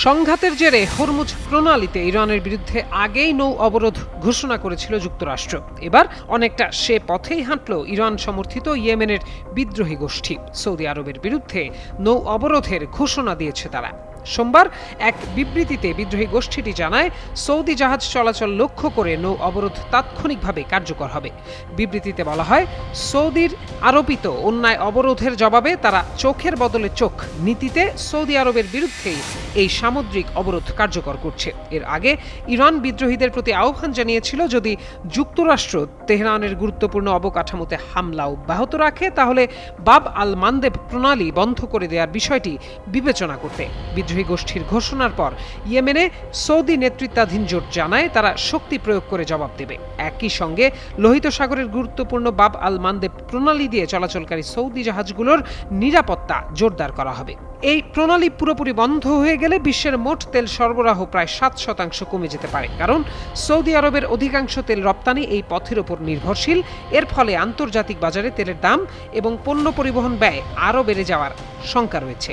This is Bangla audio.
সংঘাতের জেরে হরমুজ প্রণালীতে ইরানের বিরুদ্ধে আগেই নৌ অবরোধ ঘোষণা করেছিল যুক্তরাষ্ট্র। এবার অনেকটা সে পথেই হাঁটল ইরান সমর্থিত ইয়েমেনের বিদ্রোহী গোষ্ঠী। সৌদি আরবের বিরুদ্ধে নৌ অবরোধের ঘোষণা দিয়েছে তারা। সোমবার এক বিবৃতিতে বিদ্রোহী গোষ্ঠীটি জানায়, সৌদি জাহাজ চলাচল লক্ষ্য করে নৌ অবরোধ তাৎক্ষণিকভাবে কার্যকর হবে। বিবৃতিতে বলা হয়, সৌদির আরোপিত অন্যায় অবরোধের জবাবে তারা চোখের বদলে চোখ নীতিতে সৌদি আরবের বিরুদ্ধেই এই সামুদ্রিক অবরোধ কার্যকর করছে। এর আগে ইরান বিদ্রোহীদের প্রতি আহ্বান জানিয়েছিল, যদি যুক্তরাষ্ট্র তেহরানের গুরুত্বপূর্ণ অবকাঠামোতে হামলা অব্যাহত রাখে তাহলে বাব আল মানদেব প্রণালী বন্ধ করে দেওয়ার বিষয়টি বিবেচনা করতে। বিদ্রোহী গোষ্ঠীর ঘোষণার পর ইয়েমেনে সৌদি নেতৃত্বাধীন জোট জানায় তারা শক্তি প্রয়োগ করে জবাব দেবে। একই সঙ্গে লোহিত সাগরের গুরুত্বপূর্ণ বাব আল মানদেব প্রণালী দিয়ে চলাচলকারী সৌদি জাহাজগুলোর নিরাপত্তা জোরদার করা হবে। এই প্রণালী পুরোপুরি বন্ধ হয়ে গেলে বিশ্বের মোট তেল সরবরাহ প্রায় 7% কমে যেতে পারে, কারণ সৌদি আরবের অধিকাংশ তেল রপ্তানি এই পথের ওপর নির্ভরশীল। এর ফলে আন্তর্জাতিক বাজারে তেলের দাম এবং পণ্য পরিবহন ব্যয় আরও বেড়ে যাওয়ার শঙ্কা রয়েছে।